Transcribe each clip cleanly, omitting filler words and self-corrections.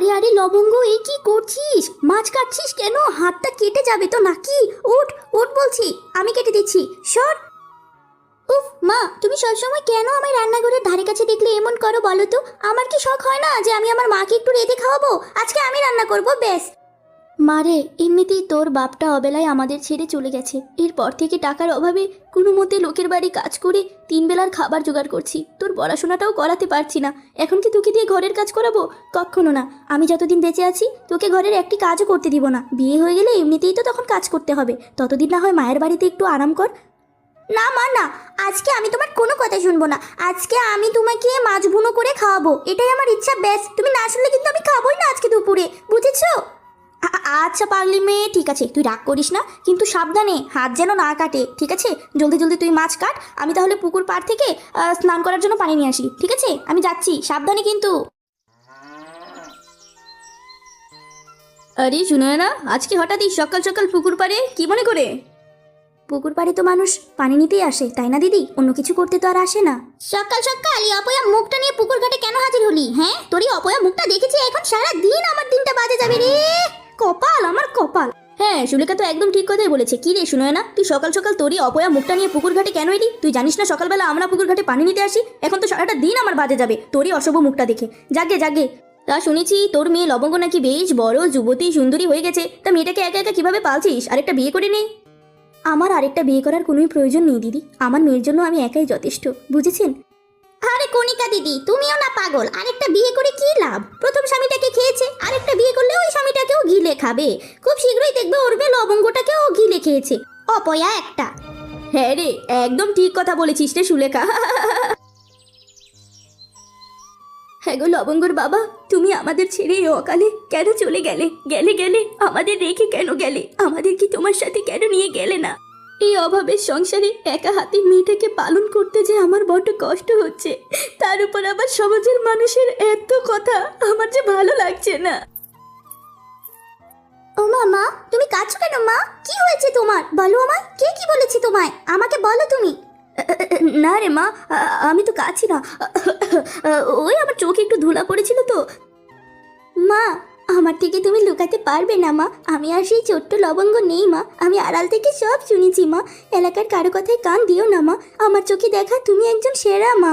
আরে আরে লবঙ্গ, এই কি করছিস? মাছ কাটছিস কেন? হাতটা কেটে যাবে তো নাকি? উঠ উঠ বলছি, আমি কেটে দিচ্ছি, সর। উফ মা, তুমি সবসময় কেন আমায় রান্নাঘরের ধারে কাছে দেখলে এমন করো বলো তো? আমার কি শখ হয় না যে আমি আমার মাকে একটু রেঁধে খাওয়াবো? আজকে আমি রান্না করব, ব্যাস। মারে, এমনিতেই তোর বাপটা অবেলায় আমাদের ছেড়ে চলে গেছে। এরপর থেকে টাকার অভাবে কোনো মতে লোকের বাড়ি কাজ করে 3 বেলার খাবার জোগাড় করছি। তোর পড়াশোনাটাও করাতে পারছি না। এখন কি তোকে দিয়ে ঘরের কাজ করাবো? কখনো না। আমি যতদিন বেঁচে আছি তোকে ঘরের একটি কাজও করতে দিব না। বিয়ে হয়ে গেলে এমনিতেই তো তখন কাজ করতে হবে। ততদিন না হয় মায়ের বাড়িতে একটু আরাম কর। না মা না, আজকে আমি তোমার কোনো কথা শুনবো না। আজকে আমি তোমাকে মাছ ভুনো করে খাওয়াবো, এটাই আমার ইচ্ছা, ব্যাস। তুমি না শুনলে কিন্তু আমি খাবোই না আজকে দুপুরে, বুঝেছো? আচ্ছা পাগলি মেয়ে, ঠিক আছে, তুই রাগ করিস না, কিন্তু সাবধানে, হাত যেন না কাটে, ঠিক আছে? জলদি জলদি তুই মাছ কাট, আমি তাহলে পুকুর পাড় থেকে স্নান করার জন্য পানি নিয়ে আসি, ঠিক আছে? আমি যাচ্ছি, সাবধানে কিন্তু। আরে শুনো না, আজকে হঠাৎই সকাল সকাল পুকুর পাড়ে কি মনে করে? পুকুর পাড়ে তো মানুষ পানি নিতেই আসে, তাই না দিদি? অন্য কিছু করতে তো আর আসে না। সকাল সকাল এই অপয়া মুখটা নিয়ে পুকুর ঘাটে কেন হাজির হলি? হ্যাঁ, তোর এই অপয়া মুখটা দেখেছি, এখন সারা দিন আমার দিনটা বাজে যাবে রে। কপাল আমার কপাল। হ্যাঁ, সুলেখা তো একদম ঠিক কথাই বলেছে। কি রে শুনো না, তুই সকাল সকাল তোরই অপয়া মুখটা নিয়ে পুকুর ঘাটে কেন এলি? তুই জানিস না সকালবেলা আমরা পুকুর ঘাটে পানি নিতে আসি? এখন তো সারাটা দিন আমার বাজে যাবে তোরই অশুভ মুখটা দেখে। জাগে জাগে। তা শুনেছি তোর মেয়ে লবঙ্গ নাকি বেশ বড় যুবতী সুন্দরী হয়ে গেছে। তা মেয়েটাকে একা একা কিভাবে পালছিস? আরেকটা বিয়ে করে নে। আমার আরেকটা বিয়ে করার কোনোই প্রয়োজন নেই দিদি, আমার মেয়ের জন্য আমি একাই যথেষ্ট, বুঝেছেন? আরে কণিকা দিদি, তুমিও না পাগল? আরেকটা বিয়ে করে কি লাভ? প্রথম স্বামীটাকে খেয়েছে, আরেকটা বিয়ে করলে ওই স্বামীটাকেও গিলে খাবে। খুব শীঘ্রই দেখবে ওর মেয়ে লবঙ্গটাকেও গিলে খেয়েছে, অপয়া একটা। হ্যাঁ রে, একদম ঠিক কথা বলেছিস রে সুলেখা। হ্যাঁ গো লবঙ্গর বাবা, তুমি আমাদের ছেড়ে অকালে কেন চলে গেলে? গেলে গেলে আমাদের রেখে কেন গেলে? আমাদের কি তোমার সাথে কেন নিয়ে গেলে না? এই অভাবের সংসারে একা হাতে মেয়েটাকে পালন করতে যে আমার বড্ড কষ্ট হচ্ছে। তার উপর আবার সমাজের মানুষের এত কথা, আমার যে ভালো লাগছে না। ও মা, তুমি কাঁদছো কেন মা? কি হয়েছে তোমার? বলো আমায়, কে কি বলেছে তোমায়? আমাকে বলো তুমি। না রে মা, আমি তো কাঁদছি না। ওই আমার চোখে একটু ধুলা পড়েছিল তো। মা, আমার থেকে তুমি লুকাতে পারবে না মা, আমি আর সেই ছোট্ট লবঙ্গ নেই মা। আমি আড়াল থেকে সব শুনেছি মা। এলাকার কারো কথায় কান দিও না মা, আমার চোখে দেখা তুমি একজন সেরা মা।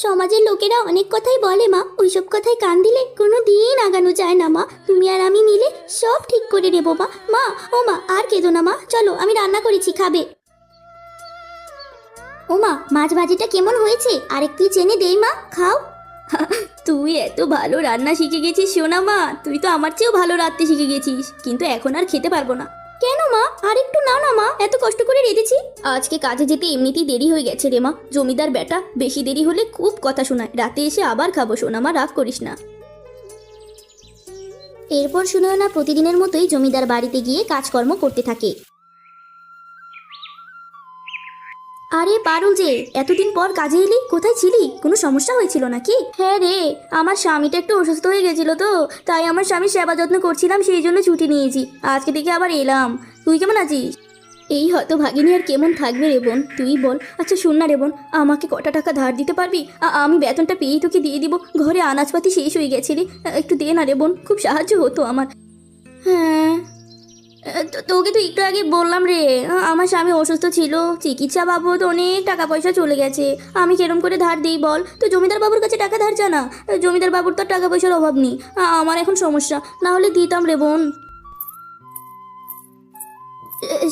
সমাজের লোকেরা অনেক কথাই বলে মা, ওইসব কথায় কান দিলে কোনো দিন আগানো যায় না মা। তুমি আর আমি মিলে সব ঠিক করে নেবো মা। মা, ও মা, আর কেঁদো না মা, চলো আমি রান্না করেছি, খাবে? ও মা, মাছ ভাজিটা কেমন হয়েছে? আরেক পিস এনে দেই মা, খাও। তুই এত ভালো রান্না শিখে গেছিস সোনা মা, তুই তো আমার চেয়েও ভালো রাঁধতে শিখে গেছিস, কিন্তু এখন আর খেতে পারবো না। কেন মা? আর একটু নাও না মা, এত কষ্ট করে রেঁধেছি। আজকে কাজে যেতে এমনিতেই দেরি হয়ে গেছে রে মা। জমিদার বেটা বেশি দেরি হলে খুব কথা শোনায়। রাতে এসে আবার খাবো সোনা মা, রাগ করিস না। এরপর সুনয়না প্রতিদিনের মতোই জমিদার বাড়িতে গিয়ে কাজকর্ম করতে থাকে। আরে পারুল যে, এতদিন পর কাজে এলি, কোথায় ছিলি? কোনো সমস্যা হয়েছিল নাকি? হ্যাঁ রে, আমার স্বামীটা একটু অসুস্থ হয়ে গেছিল তো, তাই আমার স্বামীর সেবা যত্ন করছিলাম, সেই জন্য ছুটি নিয়েছি। আজকে থেকে আবার এলাম। তুই কেমন আছিস? এই হয়তো ভাগিনী আর কেমন থাকবে রে বোন, তুই বল। আচ্ছা শোন না রে বোন, আমাকে কটা টাকা ধার দিতে পারবি? আমি বেতনটা পেয়েই তোকে দিয়ে দিব। ঘরে আনাজপাতি শেষ হয়ে গেছে রে, একটু দে না রে বোন, খুব সাহায্য হতো আমার। হ্যাঁ, তোকে তো একটু আগে বললাম রে, আমার স্বামী অসুস্থ ছিল, চিকিৎসা বাবদ অনেক টাকা পয়সা চলে গেছে। আমি কেরম করে ধার দিই বল? তো জমিদার বাবুর কাছে টাকা ধার জানা, জমিদার বাবুর তো টাকা পয়সার অভাব নেই। আমার এখন সমস্যা, না হলে দিতাম রে বোন।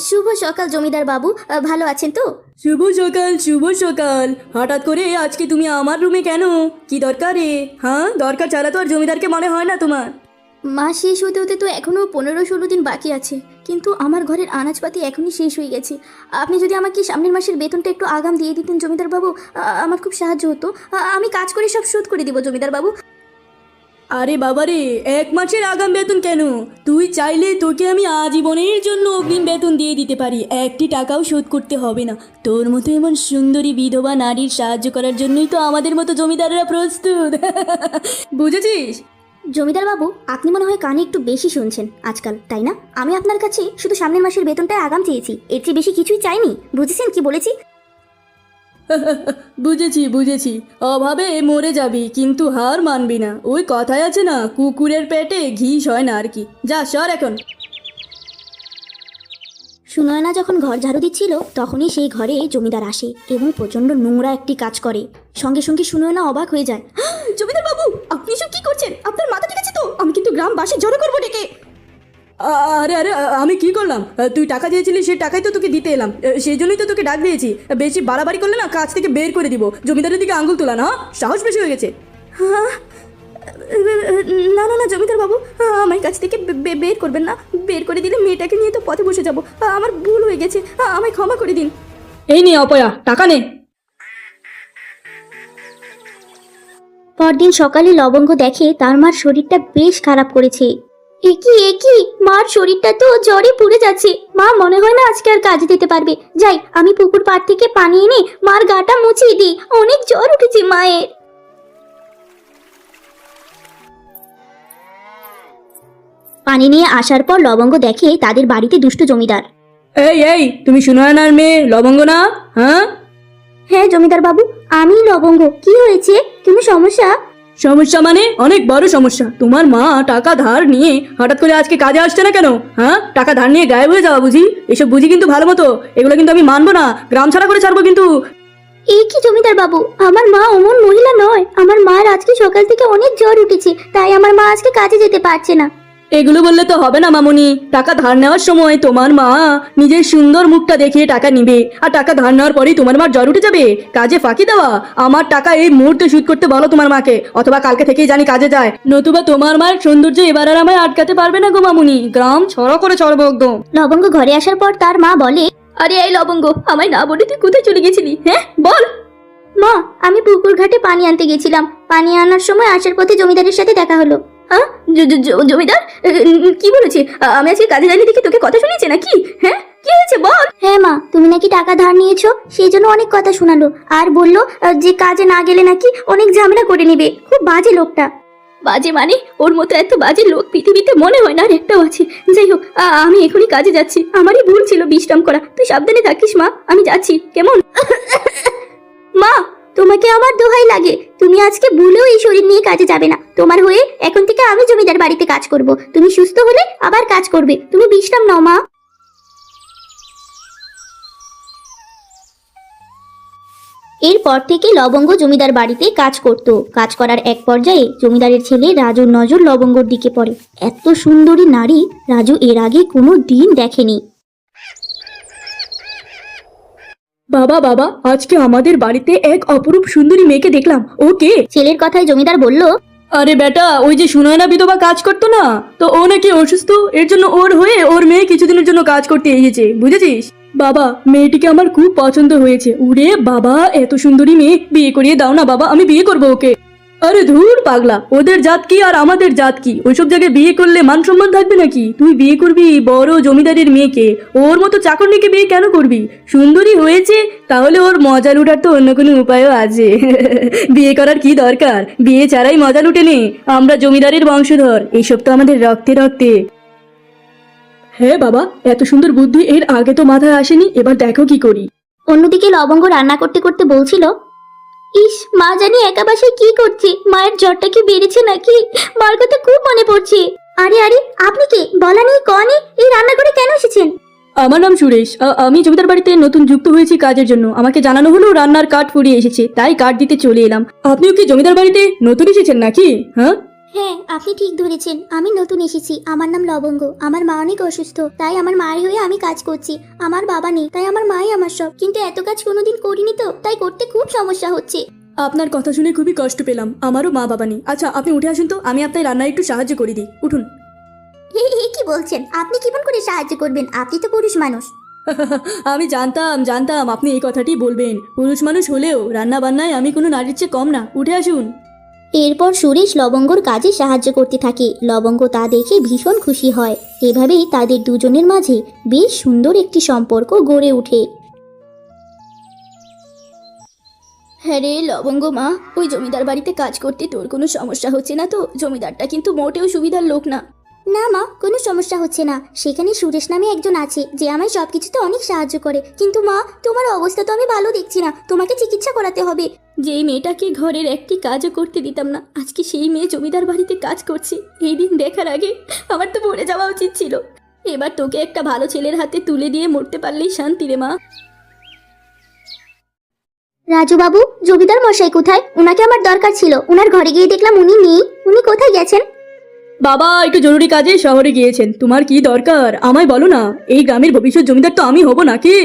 শুভ সকাল জমিদার বাবু, ভালো আছেন তো? শুভ সকাল, শুভ সকাল। হঠাৎ করে আজকে তুমি আমার রুমে কেন? কি দরকার রে? হ্যাঁ, দরকার ছাড়া তো আর জমিদারকে মনে হয় না তোমার। মাস শেষ হতে হতে তো এখনও 15-16 দিন বাকি আছে, কিন্তু আমার ঘরের আনাজপাতি এখনই শেষ হয়ে গেছে। আপনি যদি আমাকে সামনের মাসের বেতনটা একটু আগাম দিয়ে দিতেন জমিদার বাবু, আমার খুব সাহায্য হতো। আমি কাজ করে সব শোধ করে দিব জমিদার বাবু। আরে বাবারে, 1 মাসের আগাম বেতন কেন? তুই চাইলে তোকে আমি আজীবনের জন্য অগ্রিম বেতন দিয়ে দিতে পারি, একটি টাকাও শোধ করতে হবে না। তোর মতো এমন সুন্দরী বিধবা নারীর সাহায্য করার জন্যই তো আমাদের মতো জমিদাররা প্রস্তুত। বুঝেছিস? জমিদার বাবু, আপনি মনে হয় কানে একটু বেশি শুনছেন আজকাল, তাই না? আমি আপনার কাছে শুধু সামনের মাসের বেতনটা আগাম চেয়েছি, এর চেয়ে বেশি কিছুই চাইনি। বুঝেছেন কি বলেছি? বুঝেছি বুঝেছি, অভাবে মরে যাবি কিন্তু হার মানবি না। ওই কথায় আছে না, কুকুরের পেটে ঘিস হয় না আর কি। যা সর এখন। সুনয়না যখন ঘর ঝাড়ু দিচ্ছিল তখনই সেই ঘরে জমিদার আসে এবং প্রচণ্ড নোংরা একটি কাজ করে। সঙ্গে সঙ্গে সুনয়না অবাক হয়ে যায়। জমিদার বাবু, আপনি সব কি করছেন? আপনার মাথা ঠিক আছে তো? আমি কিন্তু গ্রামবাসী জড়ো করবো ডেকে। আরে আরে আমি কি করলাম? তুই টাকা দিয়েছিলি, সেই টাকাই তো তোকে দিতে এলাম, সেই জন্যই তো তোকে ডাক দিয়েছি। বেশি বাড়াবাড়ি করলে না কাজ থেকে বের করে দিব। জমিদারের দিকে আঙুল তোলা না, সাহস বেশি হয়ে গেছে। হ্যাঁ, না না না জমিদার বাবু, আমার কাছ থেকে বের করবেন না। বের করে দিলে মেয়েটাকে নিয়ে তো পথে বসে যাব। আমার ভুল হয়ে গেছে, আমায় ক্ষমা করে দিন। এই নে অপয়া, টাকা নে। পরদিন সকালে লবঙ্গ দেখে তার মার শরীরটা বেশ খারাপ করেছে। একি মার শরীরটা তো জ্বরে পুড়ে যাচ্ছে। মা মনে হয় না আজকে আর কাজে যেতে পারবে। যাই, আমি পুকুর পাড় থেকে পানি এনে মার গাটা মুছিয়ে দিই। অনেক জ্বর উঠেছে মায়ের। পানি নিয়ে আসার পর লবঙ্গ দেখে তাদের বাড়িতে দুষ্ট জমিদার। এই তুমি সুনয়নার মেয়ে লবঙ্গ না? হ্যাঁ হ্যাঁ জমিদার বাবু, আমি লবঙ্গ। কি হয়েছে? কোনো সমস্যা? সমস্যা মানে অনেক বড় সমস্যা। তোমার মা টাকা ধার নিয়ে হঠাৎ করে আজকে কাজে আসছে না কেন? হ্যাঁ, টাকা ধার নিয়ে গায়েব হয়ে যাওয়া বুঝি? এসব বুঝি কিন্তু ভালো মতো। এগুলো কিন্তু আমি মানবো না, গ্রাম ছাড়া করে ছাড়বো কিন্তু। এই কি জমিদার বাবু, আমার মা অমন মহিলা নয়। আমার মার আজকে সকাল থেকে অনেক জ্বর উঠেছে, তাই আমার মা আজকে কাজে যেতে পারছে না। এগুলো বললে তো হবে না মামুনি। টাকা ধার নেওয়ার সময় তোমার মা নিজের সুন্দর মুখটা দেখিয়ে টাকা নিবে, আর টাকা ধার নেওয়ার পরেই তোমার মার জ্বর উঠে যাবে। কাজে ফাঁকি দেওয়া। আমার টাকা এই মুহূর্তে শোধ করতে বলো তোমার মাকে, অথবা কালকে থেকেই জানি কাজে যায়, নতুবা তোমার মায়ের সৌন্দর্য এবার আর আমায় আটকাতে পারবে না গো মামুনি। গ্রাম ছড়া করে চড়বো একদম। লবঙ্গ ঘরে আসার পর তার মা বলে, আরে এই লবঙ্গ, আমায় না বলে তুই কোথায় চলে গেছিলি? হ্যাঁ বল। মা, আমি পুকুর ঘাটে পানি আনতে গেছিলাম। পানি আনার সময় আসার পথে জমিদারের সাথে দেখা হলো। হ্যাঁ, জমিদার কি বলেছে? আমি আজকে কাজে যাইনি দেখে তোকে কথা শুনিয়েছে নাকি? হ্যাঁ, কি হয়েছে বল। হ্যাঁ মা, তুমি নাকি টাকা ধার নিয়েছো, সেই জন্য অনেক কথা শোনালো। আর বললো যে কাজে না গেলে নাকি অনেক ঝামেলা করে নেবে। খুব বাজে লোকটা। বাজে মানে? ওর মতো এত বাজে লোক পৃথিবীতে মনে হয় না আর একটাও আছে। যাই হোক, আমি এখনই কাজে যাচ্ছি। আমারই ভুল ছিল বিশ্রাম করা। তুই সাবধানে থাকিস মা, আমি যাচ্ছি কেমন? মা, তোমাকে আমার দোহাই লাগে, তুমি আজকে ভুলেও এই শরীর নিয়ে কাজে যাবে না। তোমার হয়ে এখন থেকে আমি জমিদার বাড়িতে কাজ করব। তুমি সুস্থ হলে আবার কাজ করবে। তুমি বিশ্রাম নাও মা। এরপর থেকে লবঙ্গ জমিদার বাড়িতে কাজ করত। কাজ করার এক পর্যায়ে জমিদারের ছেলে রাজুর নজর লবঙ্গর দিকে পড়ে। এত সুন্দরী নারী রাজু এর আগে কোনো দিন দেখেনি। বাবা বাবা, আজকে আমাদের বাড়িতে এক অপরূপ সুন্দরী মেয়েকে দেখলাম। ও কে? ছেলের কথায় জমিদার বলল, আরে বেটা, ওই যে সুনয়না বিধবা কাজ করতো না, তো ও নাকি অসুস্থ, এর জন্য ওর হয়ে ওর মেয়ে কিছুদিনের জন্য কাজ করতে এসেছে, বুঝেছিস? বাবা, মেয়েটিকে আমার খুব পছন্দ হয়েছে। উরে বাবা, এত সুন্দরী মেয়ে, বিয়ে করিয়ে দাও না বাবা, আমি বিয়ে করবো ওকে। আরে ধুর পাগলা, ওদের জাত কি আর আমাদের জাত কি? ওইসব জায়গায় বিয়ে করলে মান সম্মান থাকবে নাকি? তুই বিয়ে করবি বড় জমিদারের মেয়েকে, ওর মতো চাকরনিকে বিয়ে কেন করবি? সুন্দরী হয়েছে, তাহলে ওর মজা লুটার তো অন্য কোনো উপায়ও আছে। বিয়ে করার কি দরকার? বিয়ে ছাড়াই মজা লুটে নে। আমরা জমিদারের বংশধর, এইসব তো আমাদের রক্তে রক্তে। হ্যাঁ বাবা, এত সুন্দর বুদ্ধি এর আগে তো মাথায় আসেনি, এবার দেখো কি করি। অন্যদিকে লবঙ্গ রান্না করতে করতে বলছিল, ইস, মা জানি একা বাসায় কি করছে। মায়ের জ্বরটা কি বেড়েছে নাকি? মার কথা খুব মনে পড়ছে। আরে আরে, আপনি কে? বলা নেই কনে এই রান্নাঘরে কেন এসেছেন? আমার নাম সুরেশ। আমি জমিদার বাড়িতে নতুন যুক্ত হয়েছি কাজের জন্য। আমাকে জানানো হলো রান্নার কাঠ ফুরিয়ে এসেছে, তাই কাঠ দিতে চলে এলাম। আপনিও কি জমিদার বাড়িতে নতুন এসেছেন নাকি? হ্যাঁ হ্যাঁ, আপনি ঠিক ধরেছেন, আমি নতুন এসেছি। আমার নাম লবঙ্গ। আমার মা অনেক অসুস্থ, তাই আমার মায়ের হয়ে আমি কাজ করছি। আমার বাবা নেই, তাই আমার মাই আমার সব। কিন্তু এত কাজ কোনোদিন করিনি তো, তাই করতে খুব সমস্যা হচ্ছে। আপনার কথা শুনে খুবই কষ্ট পেলাম। আমারও মা বাবা নেই। আচ্ছা, আপনি উঠে আসুন তো, আমি আপনার রান্নায় একটু সাহায্য করে দিই। উঠুন। কি বলছেন? আপনি কেমন করে সাহায্য করবেন? আপনি তো পুরুষ মানুষ। আমি জানতাম আপনি এই কথাটি বলবেন। পুরুষ মানুষ হলেও রান্না বান্নায় আমি কোনো নারীর চেয়ে কম না। উঠে আসুন। এরপর সুরেশ লবঙ্গর কাজে সাহায্য করতে থাকে। লবঙ্গ তা দেখে ভীষণ খুশি হয়। এভাবেই তাদের দুজনের মাঝে বেশ সুন্দর একটি সম্পর্ক গড়ে ওঠে। হ্যাঁ রে লবঙ্গ মা, ওই জমিদার বাড়িতে কাজ করতে তোর কোনো সমস্যা হচ্ছে না তো? জমিদারটা কিন্তু মোটেও সুবিধার লোক না। না মা, কোনো সমস্যা হচ্ছে না। সেখানে সুরেশ নামে একজন আছে যে আমায় সব কিছুতে অনেক সাহায্য করে। কিন্তু মা, তোমার অবস্থা তো আমি ভালো দেখছি না, তোমাকে চিকিৎসা করাতে হবে। যেই মেয়েটাকে ঘরের একটি কাজও করতে দিতাম না, আজকে সেই মেয়ে জমিদার বাড়িতে কাজ করছে। এই দিন দেখার আগে আমার তো মরে যাওয়া উচিত ছিল। এবার তোকে একটা ভালো ছেলের হাতে তুলে দিয়ে মরতে পারলেই শান্তি রে মা। রাজু বাবু, জমিদার মশাই কোথায়? ওনাকে আমার দরকার ছিল। ওনার ঘরে গিয়ে দেখলাম উনি নেই। উনি কোথায় গেছেন? বাবা একটু জরুরি কাজে শহরে গিয়েছেন। তোমার কি দরকার আমায় বলো না। এই গ্রামের ভবিষ্যৎ জমিদার তো আমি হব নাকি?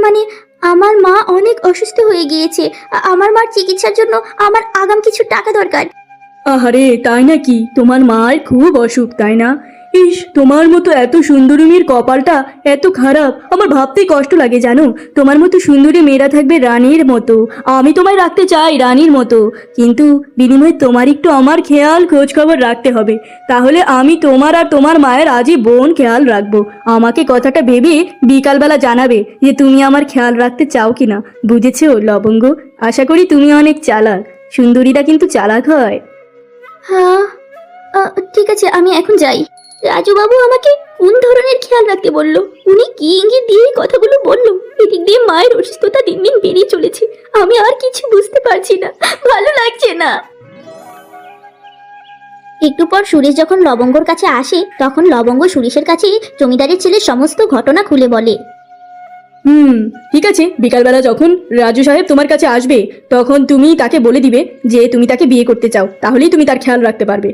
মানে আমার মা অনেক অসুস্থ হয়ে গিয়েছে। আমার মার চিকিৎসার জন্য আমার আগাম কিছু টাকা দরকার। আহারে তাই নাকি? তোমার মায়ের খুব অসুখ তাই না? ইস, তোমার মতো এত সুন্দরী মেয়ের কপালটা এত খারাপ, আমার ভাবতেই কষ্ট লাগে জানো। তোমার মতো সুন্দরী মেয়েরা থাকবে রানীর মতো। আমি তোমায় রাখতে চাই রানীর মতো, কিন্তু বিনিময়ে তোমার একটু আমার খেয়াল খোঁজ খবর রাখতে হবে। তাহলে আমি তোমার আর তোমার মায়ের আজীবন খেয়াল রাখবো। আমাকে কথাটা ভেবে বিকালবেলা জানাবে যে তুমি আমার খেয়াল রাখতে চাও কিনা। বুঝেছো লবঙ্গ? আশা করি তুমি অনেক চালাক। সুন্দরীরা কিন্তু চালাক হয়। হ্যাঁ, ঠিক আছে, আমি এখন যাই। রাজু বাবু আমাকে কোন ধরনের খেয়াল রাখতে বললো? উনি কি ইঙ্গিত দিয়ে এই কথাগুলো বললো? এদিক দিয়ে মায়ের অসুস্থতা দিন দিন বেরিয়ে চলেছে। আমি আর কিছু বুঝতে পারছি না, ভালো লাগছে না। একটু পর সুরেশ যখন লবঙ্গর কাছে আসে, তখন লবঙ্গ সুরেশের কাছে জমিদারের ছেলের সমস্ত ঘটনা খুলে বলে। ঠিক আছে, বিকালবেলা যখন রাজু সাহেব তোমার কাছে আসবে তখন তুমি তাকে বলে দিবে যে তুমি তাকে বিয়ে করতে চাও, তাহলেই তুমি তার খেয়াল রাখতে পারবে।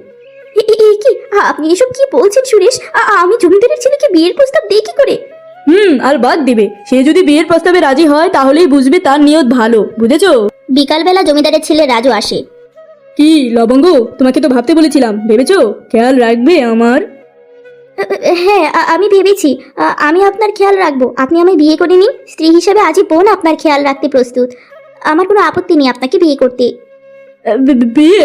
কি আপনি এসব কি বলছেন সুরেশ? আমি জমিদারের ছেলেকে বিয়ের প্রস্তাব দিই কি করে? আর বাদ দিবে। সে যদি বিয়ের প্রস্তাবে রাজি হয় তাহলেই বুঝবে তার নিয়ত ভালো। বুঝেছো? বিকালবেলা জমিদারের ছেলে রাজু আসে। কি লবঙ্গ, তোমাকে তো ভাবতে বলেছিলাম, ভেবেছো খেয়াল রাখবে আমার? হ্যাঁ, আমি ভেবেছি আমি আপনার খেয়াল রাখবো। আপনি আমায় বিয়ে করে নিন। স্ত্রী হিসেবে আজীবন আপনার খেয়াল রাখতে প্রস্তুত। আমার কোনো আপত্তি নেই আপনাকে বিয়ে করতে। বিয়ে?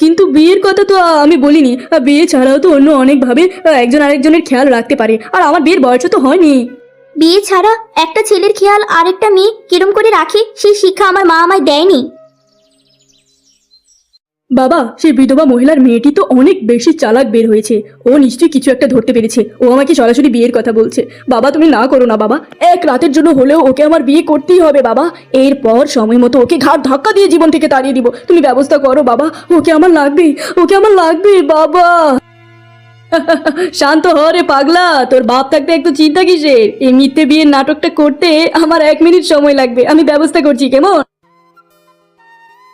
কিন্তু বিয়ের কথা তো আমি বলিনি। বিয়ে ছাড়াও তো অন্য অনেকভাবে একজন আরেকজনের খেয়াল রাখতে পারে, আর আমার বিয়ের বয়সও তো হয়নি। বিয়ে ছাড়া একটা ছেলের খেয়াল আরেকটা মেয়ে কিরম করে রাখে সেই শিক্ষা আমার মা আমায় দেয়নি। বাবা, সেই বিধবা মহিলার মেয়েটি তো অনেক বেশি চালাক বের হয়েছে। ও নিশ্চয়ই কিছু একটা ধরতে পেরেছে। ও আমাকে সরাসরি বিয়ের কথা বলছে। বাবা তুমি না করো না বাবা, এক রাতের জন্য হলেও ওকে আমার বিয়ে করতেই হবে বাবা। এরপর সময় মতো ওকে ঘাট ধাক্কা দিয়ে জীবন থেকে তাড়িয়ে দিব। তুমি ব্যবস্থা করো বাবা, ওকে আমার লাগবে, ওকে আমার লাগবে বাবা। শান্ত হ রে পাগলা, তোর বাপ থাকতে একটু চিন্তা কিসের? এই মিথ্যে বিয়ের নাটকটা করতে আমার 1 মিনিট সময় লাগবে, আমি ব্যবস্থা করছি, কেমন?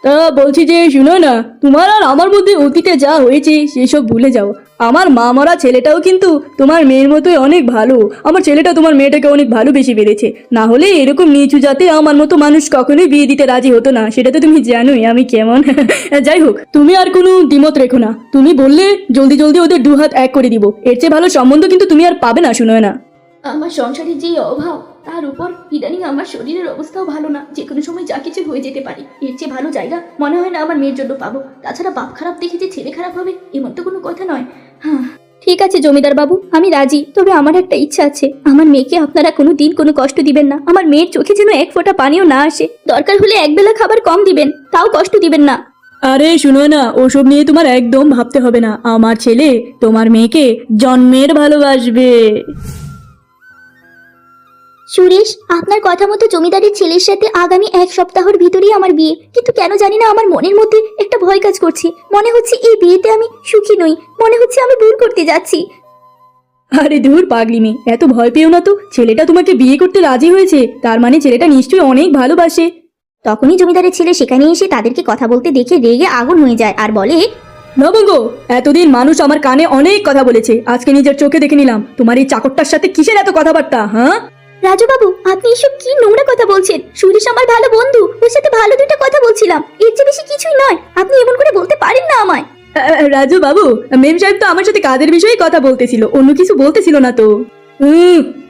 তা বলছি যে শুনো না, তোমার আর আমার মধ্যে অতীতে যা হয়েছে সেসব ভুলে যাও। আমার মা মরা ছেলেটাও কিন্তু তোমার মেয়ের মতোই অনেক ভালো। আমার ছেলেটা তোমার মেয়েটাকে অনেক ভালোবেসে পেরেছে। না হলে এরকম নিচু জাতে আমার মতো মানুষ কখনোই বিয়ে দিতে রাজি হতো না। সেটা তো তুমি জানোই আমি কেমন। যাই হোক, তুমি আর কোনো দ্বিমত রেখো না। তুমি বললে জলদি জলদি ওদের 2 হাত এক করে দিব। এর চেয়ে ভালো সম্বন্ধ কিন্তু তুমি আর পাবে না, শুনো না। আমার সংসারের যেই অভাব, তার উপর ইদানিং আমার শরীরের অবস্থাও ভালো না। যে কোনো সময় যা কিছু হয়ে যেতে পারে। এর চেয়ে ভালো জায়গা মনে হয় না আমার মেয়ের জন্য পাবো। তাছাড়া বাপ খারাপ দেখে যে ছেলে খারাপ হবে এমন তো কোনো কথা নয়। হ্যাঁ, ঠিক আছে জমিদার বাবু, আমি রাজি। তবে আমার একটা ইচ্ছা আছে, আমার মেয়েকে আপনারা কোনো দিন কোনো কষ্ট দিবেন না। আমার মেয়ের চোখে যেন এক ফোঁটা পানিও না আসে। দরকার হলে একবেলা খাবার কম দিবেন, তাও কষ্ট দিবেন না। আরে শুনো না, ওসব নিয়ে তোমার একদম ভাবতে হবে না। আমার ছেলে তোমার মেয়েকে জন্মের ভালোবাসবে। সুরেশ, আপনার কথা মতো জমিদারের ছেলের সাথে আগামী 1 সপ্তাহের ভিতরেই আমার বিয়ে। কিন্তু কেন জানি না আমার মনের মধ্যে একটা ভয় কাজ করছে। মনে হচ্ছে এই বিয়েতে আমি সুখী নই। মনে হচ্ছে আমি ভুল করতে যাচ্ছি। আরে দূর পাগলি মেয়ে, এত ভয় পেও না তো। ছেলেটা তোমাকে বিয়ে করতে রাজি হয়েছে, তার মানে ছেলেটা নিশ্চয়ই অনেক ভালোবাসে। তখনই জমিদারের ছেলে সেখানে এসে তাদেরকে কথা বলতে দেখে রেগে আগুন হয়ে যায় আর বলে, লবঙ্গ, এতদিন মানুষ আমার কানে অনেক কথা বলেছে, আজকে নিজের চোখে দেখে নিলাম তোমার এই চাকরটার সাথে কিসের এত কথাবার্তা। হ্যাঁ রাজু বাবু, আপনি এসব কি নোংরা কথা বলছেন? সুরেশ আমার ভালো বন্ধু, ওর সাথে ভালো দুটো কথা বলছিলাম। এর চেয়ে বেশি কিছুই নয়। আপনি এমন করে বলতে পারেন না আমায়। রাজু বাবু, মেম সাহেব তো আমার সাথে কাজের বিষয়ে কথা বলতেছিল, অন্য কিছু বলতেছিল না তো।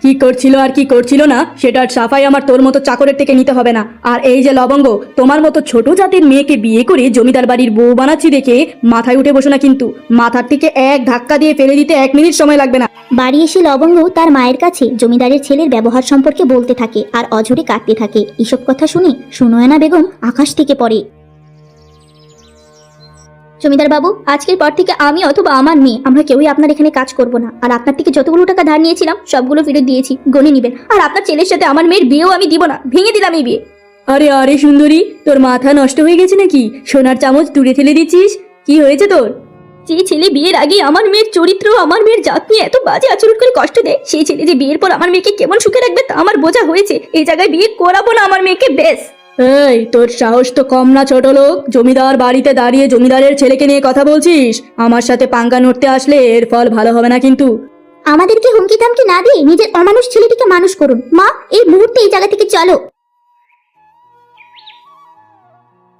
কি করছিল আর কি করছিল না সেটার সাফাই আমার তোর মতো চাকরের থেকে নিতে হবে না। আর এই যে লবঙ্গ, তোমার মতো ছোট জাতের মেয়েকে বিয়ে করে জমিদার বাড়ির বউ বানাচ্ছি দেখে মাথায় উঠে বসো না কিন্তু। মাথার থেকে এক ধাক্কা দিয়ে ফেলে দিতে 1 মিনিট সময় লাগবে না। বাড়ি এসে লবঙ্গ তার মায়ের কাছে জমিদারের ছেলের ব্যবহার সম্পর্কে বলতে থাকে আর অঝরে কাঁদতে থাকে। এসব কথা শুনে সুনয়না বেগম আকাশ থেকে পড়ে। জমিদার বাবু, আজকের পর থেকে আমি অথবা আমার মেয়ে আমরা কেউই আপনার এখানে কাজ করব না। আর আপনার থেকে যতগুলো টাকা ধার নিয়েছিলাম সবগুলো ফেরত দিয়েছি, গণে নেবেন। আর আপনার ছেলের সাথে আমার মেয়ের বিয়েও আমি দিব না, ভেঙে দিলাম এই বিয়ে। আরে আরে সুন্দরী, তোর মাথা নষ্ট হয়ে গেছে নাকি? সোনার চামচ দূরে ফেলে দিচ্ছিস? কি হয়েছে তোর? যে ছেলে বিয়ের আগে আমার মেয়ের চরিত্র, আমার মেয়ের জাত নিয়ে এত বাজে আচরণ করে কষ্ট দেয়, সেই ছেলে যে বিয়ের পর আমার মেয়েকে কেমন সুখে রাখবে তা আমার বোঝা হয়েছে। এই জায়গায় বিয়ে করাবো না আমার মেয়েকে, বেশ। এই, তোর সাহস তো কম না ছোট লোক। জমিদার বাড়িতে দাঁড়িয়ে জমিদারের ছেলেকে নিয়ে কথা বলছিস? আমার সাথে পাঙ্গা নড়তে আসলে এর ফল ভালো হবে না কিন্তু। আমাদেরকে হুমকি থামকি না দিয়ে নিজের অমানুষ ছেলেটিকে মানুষ করুন। মা, এই মুহূর্তে এই জায়গা থেকে চলো।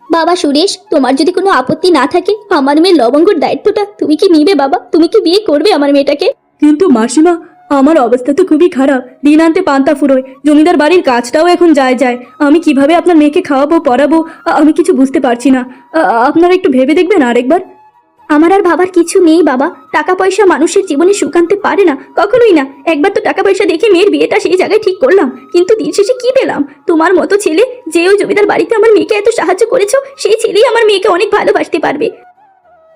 বাবা সুরেশ, তোমার যদি কোনো আপত্তি না থাকে আমার মেয়ের লবঙ্গর দায়িত্বটা তুমি কি নিবে বাবা? তুমি কি বিয়ে করবে আমার মেয়েটাকে? কিন্তু মাসিমা, আমার অবস্থা তো খুবই খারাপ। দিন আনতে পান্তা ফুরোয়, জমিদার বাড়ির কাজটাও এখন যায়। আমি কিভাবে আপনার মেয়েকে খাওয়াবো পড়াবো আমি কিছু বুঝতে পারছি না। আপনারা একটু ভেবে দেখবেন আরেকবার। আমার আর ভাবার কিছু নেই বাবা। টাকা পয়সা মানুষের জীবনে সুখ আনতে পারে না, কখনোই না। একবার তো টাকা পয়সা দেখে মেয়ের বিয়েটা সেই জায়গায় ঠিক করলাম, কিন্তু দিন শেষে কি পেলাম? তোমার মতো ছেলে, যে ওই জমিদার বাড়িতে আমার মেয়েকে এত সাহায্য করেছো, সেই ছেলেই আমার মেয়েকে অনেক ভালোবাসতে পারবে।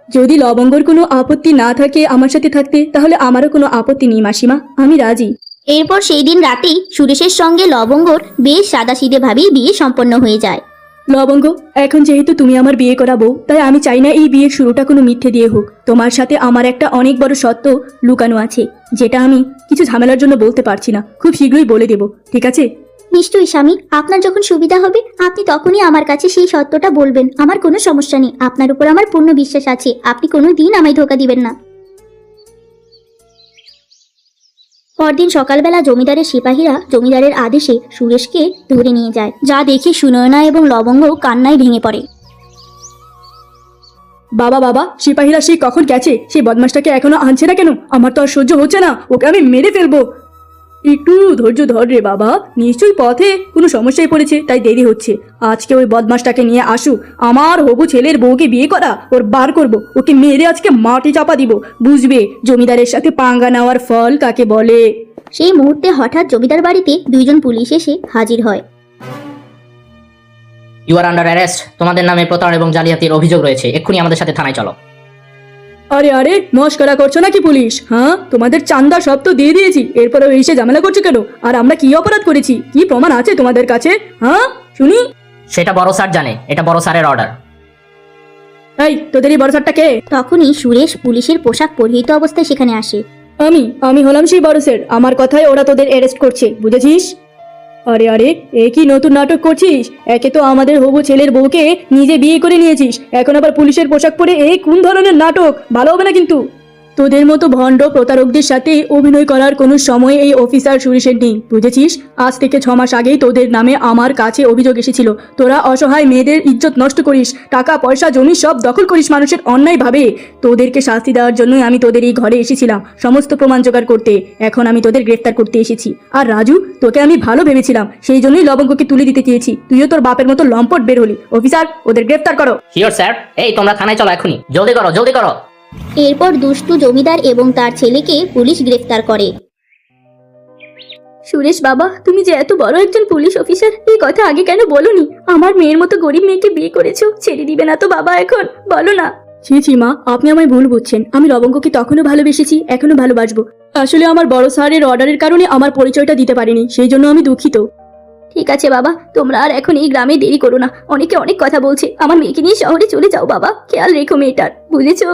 যদি লবঙ্গর কোনো আপত্তি না থাকে আমার সাথে থাকতে, তাহলে আমারও কোনো আপত্তি নেই মাসিমা, আমি রাজি। এরপর সেই দিন রাতেই সুরেশের সঙ্গে লবঙ্গর বেশ সাদাসিধে ভাবেই বিয়ে সম্পন্ন হয়ে যায়। লবঙ্গ, এখন যেহেতু তুমি আমার বিয়ে করাবো, তাই আমি চাই না এই বিয়ের শুরুটা কোনো মিথ্যে দিয়ে হোক। তোমার সাথে আমার একটা অনেক বড় সত্য লুকানো আছে, যেটা আমি কিছু ঝামেলার জন্য বলতে পারছি না। খুব শীঘ্রই বলে দেব, ঠিক আছে? নিশ্চয়ই স্বামী, আপনার যখন সুবিধা হবে আপনি তখনই আমার কাছে সেই সত্যটা বলবেন। আমার কোনো সমস্যা নেই, আপনার উপর আমার পূর্ণ বিশ্বাস আছে। আপনি কোনো দিন আমায় ধোকা দিবেন না। পরদিন সকালবেলা জমিদারের সিপাহীরা জমিদারের আদেশে সুরেশকে ধরে নিয়ে যায়, যা দেখে সুনয়না এবং লবঙ্গ কান্নায় ভেঙে পড়ে। বাবা, সিপাহীরা সেই কখন গেছে? সেই বদমাসটাকে এখনো আনছে না কেন? আমার তো আর সহ্য হচ্ছে না, ওকে আমি মেরে ফেলবো। একটু ধৈর্য ধর রে বাবা, নিশ্চয়ই পথে কোনো সমস্যায় পড়েছে তাই দেরি হচ্ছে। আজকে ওই বদমাসটাকে নিয়ে আসুক, আমার হবু ছেলের বউকে বিয়ে করা ওর বার করব, ওকে মেরে আজকে মাটি চাপা দিব, বুঝবে জমিদারের সাথে পাঙ্গা নেওয়ার ফল কাকে বলে। সেই মুহূর্তে হঠাৎ জমিদার বাড়িতে দুইজন পুলিশ এসে হাজির হয়। You are under arrest. তোমাদের নামে প্রতারণা এবং জালিয়াতির অভিযোগ রয়েছে। এক্ষুনি আমাদের সাথে থানায় চলো। আরে মস্করা করছো নাকি পুলিশ? হ্যাঁ, তোমাদের চান্দা সব তো দিয়ে দিয়েছি, এরপরেও এসে ঝামেলা করছো কেন? আর আমরা কি অপরাধ করেছি? কি প্রমাণ আছে তোমাদের কাছে? হ্যাঁ শুনি। সেটা বড় স্যার জানে, এটা বড় স্যারের অর্ডার। এই, তোদের এই বড় স্যারটা কে? তখনই সুরেশ পুলিশের পোশাক পরিহিত অবস্থায় সেখানে আসে। আমি হলাম সেই বড় স্যার। আমার কথায় ওরা তোদের অ্যারেস্ট করছে, বুঝেছিস? আরে এ কি নতুন নাটক করছিস? একে তো আমাদের হবু ছেলের বউকে নিজে বিয়ে করে নিয়েছিস, এখন আবার পুলিশের পোশাক পরে এই কোন ধরনের নাটক? ভালো হবে না কিন্তু। তোদের মতো ভণ্ড প্রতারকদের সাথে অভিনয় করার কোনো সময় এই অফিসার সুরেশের নেই, বুঝেছিস? আজ থেকে 6 মাস আগেই তোদের নামে আমার কাছে অভিযোগ এসেছিল। তোরা অসহায় মেয়েদের ইজ্জত নষ্ট করিস, টাকা পয়সা জমি সব দখল করিস মানুষের অন্যায়ভাবে। তোদেরকে শাস্তি দেওয়ার জন্যই আমি তোদের এই ঘরে এসেছিলাম, সমস্ত প্রমাণ জোগাড় করতে। এখন আমি তোদের গ্রেফতার করতে এসেছি। আর রাজু, তোকে আমি ভালো ভেবেছিলাম, সেই জন্যই লবঙ্গকে তুলে দিতে চেয়েছি। তুইও তোর বাপের মতো লম্পট বের হলি। অফিসার, ওদের গ্রেফতার করো। Sure sir. এই, তোমরা থানায় চলো এখনই, জলদি করো। এরপর দুষ্টু জমিদার এবং তার ছেলেকে পুলিশ গ্রেফতার করে। সুরেশ বাবা, তুমি যে এত বড় একজন পুলিশ অফিসার, এই কথা আগে কেন বলোনি? আমার মেয়ের মতো গরিব মেয়েকে বিয়ে করেছো, ছেড়ে দিবে না তো বাবা? এখন বলো না। ছি মা, আপনি আমায় ভুল বুঝছেন। আমি লবঙ্গকে তখনও ভালোবেসেছি, এখনো ভালোবাসবো। আসলে আমার বড় স্যারের অর্ডারের কারণে আমার পরিচয়টা দিতে পারিনি, সেই জন্য আমি দুঃখিত। ঠিক আছে বাবা, তোমরা আর এখন এই গ্রামে দেরি করো না। অনেকে অনেক কথা বলছে। আমার মেয়েকে নিয়ে শহরে চলে যাও বাবা, খেয়াল রেখো মেয়েটার, বুঝেছো?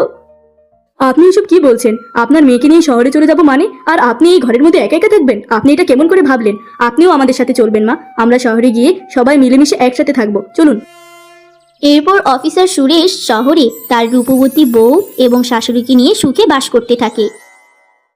আপনি এসব কি বলছেন? আপনার মেয়েকে নিয়ে শহরে চলে যাব মানে? আর আপনি এই ঘরের মধ্যে একা একা থাকবেন? আপনি এটা কেমন করে ভাবলেন? আপনিও আমাদের সাথে চলবেন মা, আমরা শহরে গিয়ে সবাই মিলেমিশে একসাথে থাকবো, চলুন। এরপর অফিসার সুরেশ শহরে তার রূপবতী বউ এবং শাশুড়িকে নিয়ে সুখে বাস করতে থাকে।